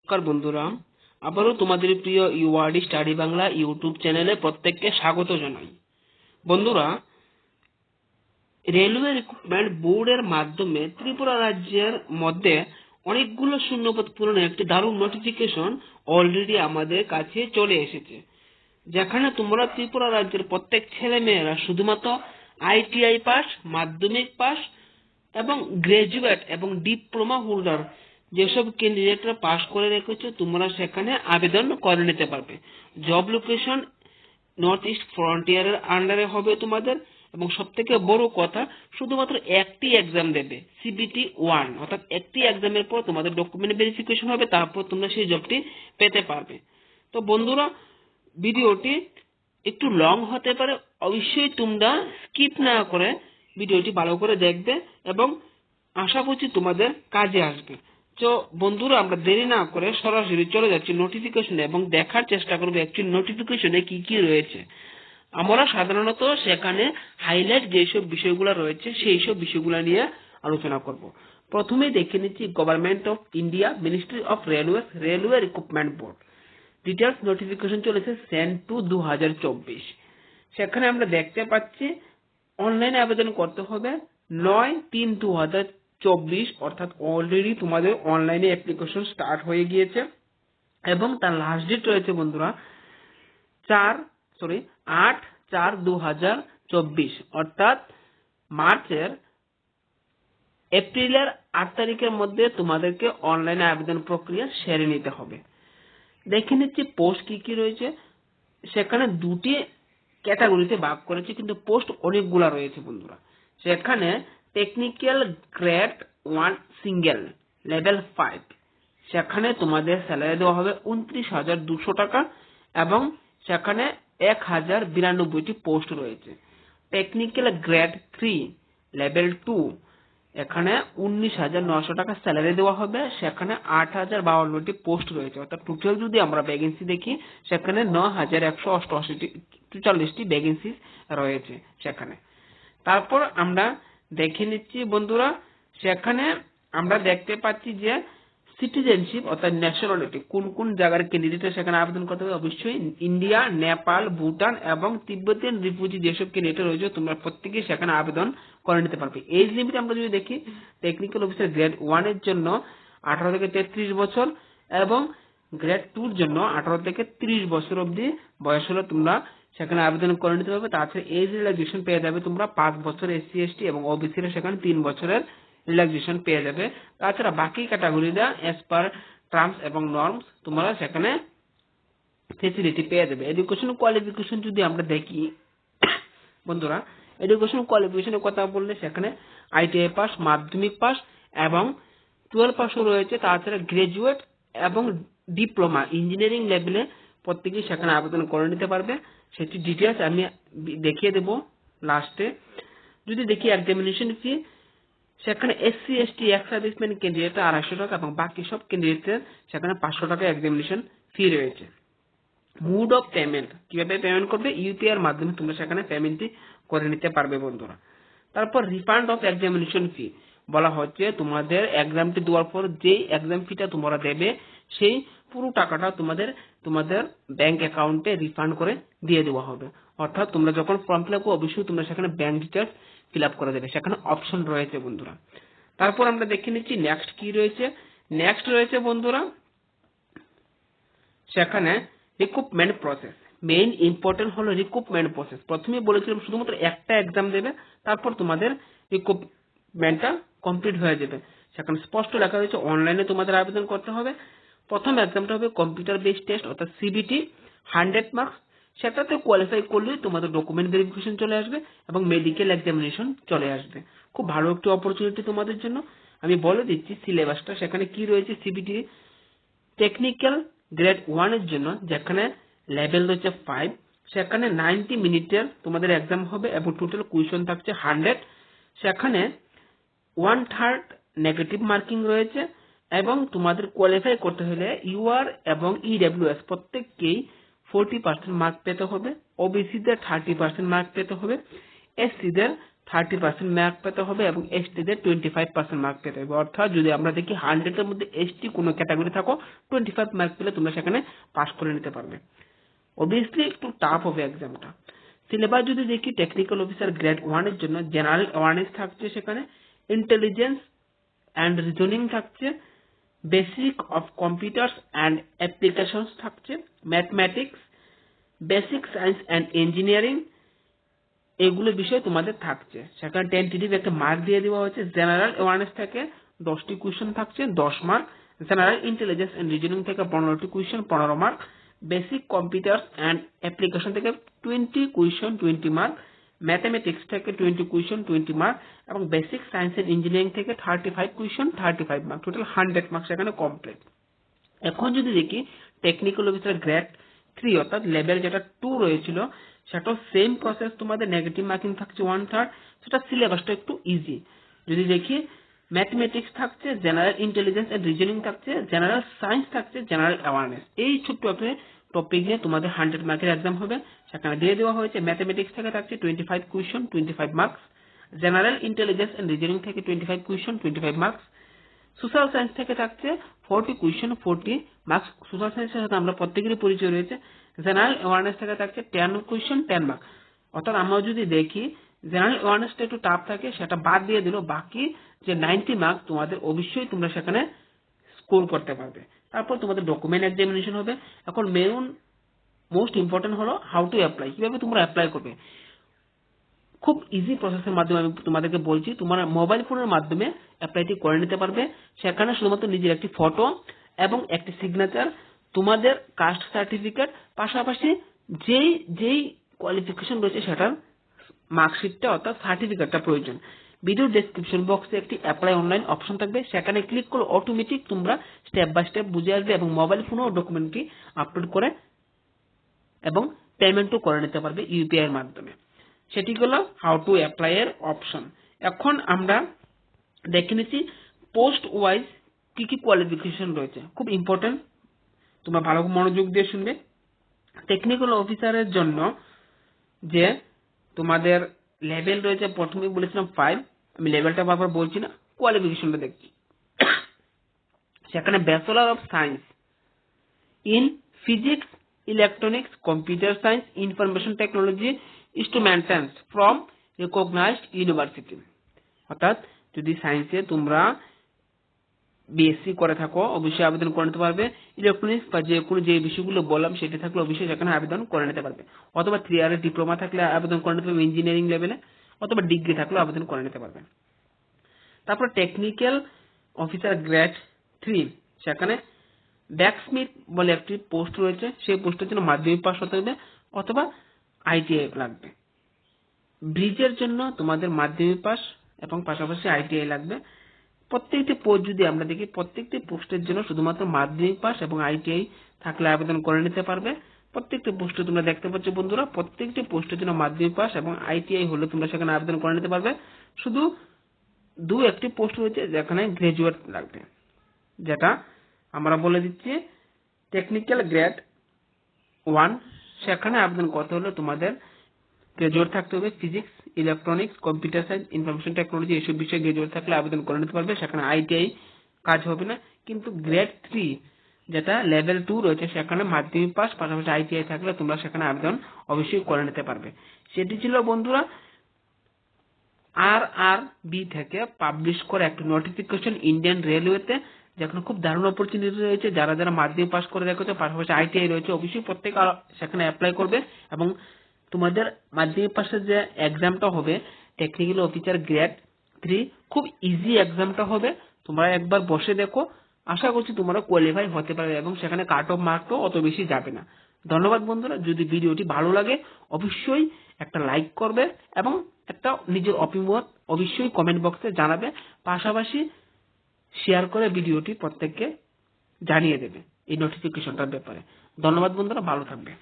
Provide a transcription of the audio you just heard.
নমস্কার বন্ধুরা, আবারও তোমাদের প্রিয় ইউআরডি স্টাডি বাংলা ইউটিউব চ্যানেলে প্রত্যেককে স্বাগত জানাই। বন্ধুরা, রেলওয়ে রিক্রুটমেন্ট বোর্ডের মাধ্যমে ত্রিপুরা রাজ্যের মধ্যে অনেকগুলো শূন্যপদ পূরণের একটি দারুণ নোটিফিকেশন অলরেডি আমাদের কাছে চলে এসেছে, যেখানে তোমরা ত্রিপুরা রাজ্যের প্রত্যেক ছেলে মেয়েরা শুধুমাত্র আইটিআই পাস, মাধ্যমিক পাস এবং গ্রাজুয়েট এবং ডিপ্লোমা হোল্ডার যেসব ক্যান্ডিডেটরা পাস করে রেখেছো তোমরা সেখানে আবেদন করে নিতে পারবে। জব লোকেশন নর্থ ইস্ট ফ্রন্টিয়ারের আন্ডারে হবে তোমাদের, এবং সব থেকে বড় কথা শুধুমাত্র একটি এক্সাম দেবে, সিবিটি 1, অর্থাৎ একটি এক্সামের পর তোমাদের ডকুমেন্ট ভেরিফিকেশন হবে, তারপর তোমরা সেই জবটি পেতে পারবে। তো বন্ধুরা, ভিডিওটি একটু লং হতে পারে, অবশ্যই তোমরা স্কিপ না করে ভিডিওটি ভালো করে দেখবে এবং আশা করছি তোমাদের কাজে আসবে। তো বন্ধুরা, আমরা দেরি না করে সরাসরি চলে যাচ্ছি নোটিফিকেশনে এবং দেখার চেষ্টা করবো অ্যাকচুয়ালি নোটিফিকেশনে কি কি রয়েছে। আমরা সাধারণত সেখানে হাইলাইট যেসব বিষয়গুলো রয়েছে সেই সব বিষয়গুলো নিয়ে আলোচনা করব। প্রথমে দেখে নিচ্ছি government of India, ministry of railway recruitment board details notification চলেছে সেন্ড টু 2024। সেখানে আমরা দেখতে পাচ্ছি অনলাইনে আবেদন করতে হবে 9/3/2024, অর্থাৎ অলরেডি তোমাদের অনলাইনে অ্যাপ্লিকেশন স্টার্ট হয়ে গিয়েছে এবং তার লাস্ট ডেট রয়েছে বন্ধুরা 8/4/2024, অর্থাৎ এপ্রিলের 8 তারিখের মধ্যে তোমাদেরকে অনলাইনে আবেদন প্রক্রিয়া সেরে নিতে হবে। দেখে নিচ্ছি পোস্ট কি কি রয়েছে। সেখানে দুটি ক্যাটাগরিতে ভাগ করেছে, কিন্তু পোস্ট অনেকগুলা রয়েছে বন্ধুরা। সেখানে টেকনিক্যাল গ্রেড 1 সিঙ্গেল লেভেল 5, সেখানে তোমাদের স্যালারি দেওয়া হবে 29,200 টাকা এবং সেখানে 1092টি পোস্ট রয়েছে। টেকনিক্যাল গ্রেড 3 লেভেল 2, এখানে 19,900 টাকা স্যালারি দেওয়া হবে, সেখানে 8,052টি পোস্ট রয়েছে, অর্থাৎ টোটাল যদি আমরা ভ্যাকেন্সি দেখি সেখানে 9,144টি ভ্যাকেন্সি রয়েছে সেখানে। তারপর আমরা দেখে নিচ্ছি বন্ধুরা, সেখানে আমরা দেখতে পাচ্ছি যে সিটিজেনশিপ অর্থাৎ ন্যাশনালিটি কোন কোন জায়গার ক্যান্ডিডেট সেখানে আবেদন করতে হবে। অবশ্যই ইন্ডিয়া, নেপাল, ভুটান এবং তিব্বতিয়ান রিফিউজি যেসব ক্যান্ডিডেট রয়েছে তোমরা প্রত্যেকেই সেখানে আবেদন করে নিতে পারবে। এজ লিমিট আমরা যদি দেখি, টেকনিক্যাল অফিসার গ্রেড 1 এর জন্য 18 থেকে 33 বছর এবং গ্রেড 2 এর জন্য 18 থেকে 30 বছর অবধি বয়স হলে তোমরা সেখানে আবেদন করে নিতে পারবে। তাছাড়া এজ রিল্যাক্সেশন পেয়ে যাবে তোমরা 5 বছর এসসি এসটি এবং ওবিসি রা সেখানে 3 বছরের রিল্যাক্সেশন পেয়ে যাবে। তাছাড়া বাকি ক্যাটাগরিরা এস পার টার্মস এবং নর্মস তোমরা সেখানে ফেসিলিটি পেয়ে যাবে। এডুকেশন কোয়ালিফিকেশন যদি আমরা দেখি বন্ধুরা, এডুকেশন কোয়ালিফিকেশনের কথা বললে সেখানে আইটিআই পাস, মাধ্যমিক পাস এবং 12 পাসও রয়েছে। তাছাড়া গ্রাজুয়েট এবং ডিপ্লোমা ইঞ্জিনিয়ারিং লেভেলে প্রত্যেকেই সেখানে আবেদন করে নিতে পারবে। সেটি ডিটেলস আমি দেখিয়ে দেব লাস্টে। যদি দেখি এক্সামিনেশন ফি, সেখানে SC ST ex serviceman candidate 250 টাকা এবং বাকি সব ক্যান্ডিডেটের সেখানে 500 টাকা এক্সামিনেশন ফি রয়েছে। মোড অফ পেমেন্ট, কিভাবে পেমেন্ট করবে, ইউপিআই এর মাধ্যমে তোমরা সেখানে পেমেন্টটি করে নিতে পারবে বন্ধুরা। তারপর রিফান্ড অফ এক্সামিনেশন ফি বলা হচ্ছে, তোমাদের এক্সামটি দেওয়ার পর যেই এক্সাম ফিটা তোমরা দেবে সেই পুরো টাকাটা তোমাদের ব্যাংক অ্যাকাউন্টে রিফান্ড করে দিয়ে দেওয়া হবে। অর্থাৎ তোমরা যখন ফর্ম ফিল আপ করবে অবশ্যই তোমরা সেখানে ব্যাংক ডিটেলস ফিল আপ করে দেবে, সেখানে অপশন রয়েছে বন্ধুরা। তারপর আমরা দেখে নিচ্ছি নেক্সট কি রয়েছে। নেক্সট রয়েছে বন্ধুরা সেখানে রিক্রুটমেন্ট প্রসেস। মেইন ইম্পর্টেন্ট হলো রিক্রুটমেন্ট প্রসেস। প্রথমে বলেছিলাম শুধুমাত্র একটা এক্সাম দেবে, তারপর তোমাদের রিক্রুটমেন্টটা কমপ্লিট হয়ে যাবে। সেখানে স্পষ্ট লেখা রয়েছে অনলাইনে তোমাদের আবেদন করতে হবে। প্রথম এক্সামটা হবে কম্পিউটার বেসড টেস্ট অর্থাৎ সিবিটি 100 মার্কস। সেটাতে কোয়ালিফাই করলেই তোমাদের ডকুমেন্ট ভেরিফিকেশন চলে আসবে এবং মেডিকেল এক্সামিনেশন চলে আসবে। খুব ভালো একটি অপরচুনিটি তোমাদের জন্য। আমি বলে দিচ্ছি সিলেবাসটা সেখানে কি রয়েছে। সিবিটি টেকনিক্যাল গ্রেড 1 এর জন্য যেখানে লেভেল রয়েছে 5, সেখানে 90 মিনিটের তোমাদের এক্সাম হবে এবং টোটাল কোয়েশ্চন থাকছে 100। সেখানে 1/3 নেগেটিভ মার্কিং রয়েছে এবং তোমাদের কোয়ালিফাই করতে হলে ইউআর এবং ইডব্লিউএস প্রত্যেককেই 40% মার্ক পেতে হবে, ওবিসি দের 30% মার্ক পেতে হবে, এসসি দের 30% মার্ক পেতে হবে এবং এসটিদের 25% মার্ক পেতে হবে। অর্থাৎ যদি আমরা দেখি 100 এর মধ্যে এসটি কোনো ক্যাটাগরি থাকো 25 মার্ক পেলে তোমরা সেখানে পাস করে নিতে পারবে। অবভিয়াসলি একটু টাফ হবে এক্সামটা। সিলেবাস যদি দেখি টেকনিক্যাল অফিসার গ্রেড 1 এর জন্য জেনারেল অ্যাওয়ারনেস থাকছে, সেখানে ইন্টেলিজেন্স অ্যান্ড রিজনিং থাকছে, basic of computers and applications থাকছে, mathematics, basic science and engineering, এগুলো বিষয় তোমাদের থাকছে। সেখানে টেন্টেটিভ একটা মার্ক দিয়ে দেওয়া হয়েছে। জেনারেল অ্যাওয়ারনেস থেকে 10টি কোয়েশ্চেন থাকছে 10 mark, general intelligence and reasoning থেকে 15টি question 15 mark, basic computers and application থেকে 20 কোয়েশ্চেন 20 মার্ক, ম্যাথমেটিক্স থেকে 20 কোয়েশ্চেন 20 মার্ক এবং বেসিক সায়েন্স এন্ড ইঞ্জিনিয়ারিং থেকে 35 কোয়েশ্চেন 35 মার্ক, টোটাল 100 মার্ক সেখানে কমপ্লিট। এখন যদি দেখি টেকনিক্যাল অফিসার গ্রেড 3 অর্থাৎ লেভেল যেটা 2 রয়েছিল সেটাও সেম প্রসেস, তোমাদের নেগেটিভ মার্কিং থাকছে 1/3, সেটা সিলেবাসটা একটু ইজি। যদি দেখি ম্যাথমেটিক্স থাকছে, জেনারেল ইন্টেলিজেন্স এন্ড রিজনিং থাকছে, জেনারেল সায়েন্স থাকছে, জেনারেল অ্যাওয়ারনেস, এই ছোট্ট একটা টপিক নিয়ে তোমাদের 100 মার্কের এক্সাম হবে। সেখানে দিয়ে দেওয়া হয়েছে ম্যাথমেটিক্স থেকে থাকছে 25 question 25 marks, general intelligence and reasoning থেকে 25 কোয়েশ্চেন 25 মার্কস, সোশ্যাল সায়েন্স থেকে থাকছে 40 কোয়েশ্চেন 40 মার্কস। সোশ্যাল সায়েন্সের সাথে আমরা প্রত্যেকেরই পরিচয় রয়েছে। জেনারেল অ্যাওয়ারনেস থেকে থাকছে 10 কোয়েশ্চেন 10 মার্কস। অর্থাৎ আমরা যদি দেখি জেনারেল অ্যাওয়ারনেসটা একটু টাফ থাকে, সেটা বাদ দিয়ে দিল, বাকি যে 90 মার্কস তোমাদের অবশ্যই তোমরা সেখানে স্কোর করতে পারবে। তারপর তোমাদের ডকুমেন্ট এক্সামিনেশন হবে। এখন মেইন মোস্ট ইম্পর্টেন্ট হলো হাউ টু অ্যাপ্লাই, কিভাবে তোমরা অ্যাপ্লাই করবে। খুব ইজি প্রসেসের মাধ্যমে আমি তোমাদেরকে বলছি, তোমরা মোবাইল ফোনের মাধ্যমে অ্যাপ্লাইটি করে নিতে পারবে। সেখানে শুধুমাত্র নিজের একটি ফটো এবং একটি সিগনেচার, তোমাদের কাস্ট সার্টিফিকেট, পাশাপাশি যেই কোয়ালিফিকেশন রয়েছে সেটার মার্কশিটটা অর্থাৎ সার্টিফিকেটটা প্রয়োজন। ভিডিও ডেসক্রিপশন বক্সে একটি অ্যাপ্লাই অনলাইন অপশন থাকবে, সেখানে ক্লিক করে অটোমেটিক তোমরা স্টেপ বাই স্টেপ বুঝে আসবে এবং মোবাইল ফোনেও ডকুমেন্টটি আপলোড করে এবং পেমেন্টও করে নিতে পারবে ইউপিআই এর মাধ্যমে। সেটি হলো হাউ টু অ্যাপ্লাই এর অপশন। এখন আমরা দেখে নিচ্ছি পোস্ট ওয়াইজ কি কি কোয়ালিফিকেশন রয়েছে, খুব ইম্পর্টেন্ট, তোমরা ভালো মনোযোগ দিয়ে শুনবে। টেকনিক্যাল অফিসারের জন্য যে তোমাদের লেভেল রয়েছে, প্রথমেই বলেছিলাম 5, আমি লেভেলটা বারবার বলছি না, কোয়ালিফিকেশনটা দেখছি। সেখানে bachelor of science in physics, electronics, computer science, information technology, instrumentations from recognised university. অর্থাৎ যদি সায়েন্সে তোমরা বিএসসি করে থাকো অবশ্যই আবেদন করে নিতে পারবে। ইলেকট্রনিক্স বা যে বিষয়গুলো বললাম সেটি থাকলে অবশ্যই সেখানে আবেদন করে নিতে পারবে, অথবা 3 ইয়ারের ডিপ্লোমা থাকলে আবেদন করে নিতে পারবে ইঞ্জিনিয়ারিং লেভেলে, অথবা ডিগ্রি থাকলে আবেদন করে নিতে পারবে। তারপর টেকনিক্যাল অফিসার গ্রেড 3, সেখানে ব্যাকস্মিথ বলে একটি পোস্ট রয়েছে, সেই পোস্টের জন্য মাধ্যমিক পাস হতে হবে অথবা আইটিআই লাগবে। ব্রিজের জন্য তোমাদের মাধ্যমিক পাস এবং পাশাপাশি আইটিআই লাগবে। প্রত্যেকটি পোস্ট যদি আমরা দেখি, প্রত্যেকটি পোস্টের জন্য শুধুমাত্র মাধ্যমিক পাস এবং আইটিআই থাকলে আবেদন করে নিতে পারবে। প্রত্যেকটি পোস্টে তোমরা দেখতে পাচ্ছ বন্ধুরা, প্রত্যেকটি পোস্টের জন্য মাধ্যমিক পাস এবং আইটিআই হলে তোমরা সেখানে আবেদন করে নিতে পারবে। শুধু একটি পোস্ট রয়েছে যেখানে গ্রাজুয়েট লাগবে, যেটা আমরা বলে দিচ্ছি টেকনিক্যাল গ্রেড 1, সেখানে আবেদন করতে হলে তোমাদের গ্রাজুয়েট থাকতে হবে। Physics, electronics, computer science, information technology এইসব বিষয়ে গ্রাজুয়েট থাকলে আবেদন করে নিতে পারবে, সেখানে আইটিআই কাজ হবে না। কিন্তু গ্রেড 3 যেটা লেভেল 2 রয়েছে, সেখানে মাধ্যমিক পাস পাশাপাশি আইটিআই থাকলে তোমরা সেখানে আবেদন অবশ্যই করে নিতে পারবে। সেটি ছিল বন্ধুরা RRB থেকে পাবলিশ করে একটি নোটিফিকেশন ইন্ডিয়ান রেলওয়েতে, যেখানে খুব দারুণ অপরচুনিটি রয়েছে। যারা যারা মাধ্যমিক পাস করে রেখেছে পাশাপাশি আইটিআই রয়েছে অবশ্যই প্রত্যেক সেখানে অ্যাপ্লাই করবে। এবং তোমাদের মাধ্যমিক পাসের যে এক্সামটা হবে টেকনিক্যাল অফিসার গ্রেড 3, খুব ইজি এক্সামটা হবে, তোমরা একবার বসে দেখো, আশা করছি তোমরা কোয়ালিফাই হতে পারবে এবং সেখানে কাট অফ মার্কও অত বেশি যাবে না। ধন্যবাদ বন্ধুরা, যদি ভিডিওটি ভালো লাগে অবশ্যই একটা লাইক করবে এবং একটা নিজের অভিমত অবশ্যই কমেন্ট বক্সে জানাবে, পাশাপাশি শেয়ার করে ভিডিওটি প্রত্যেককে জানিয়ে দেবে এই নোটিফিকেশনটার ব্যাপারে। ধন্যবাদ বন্ধুরা, ভালো থাকবে।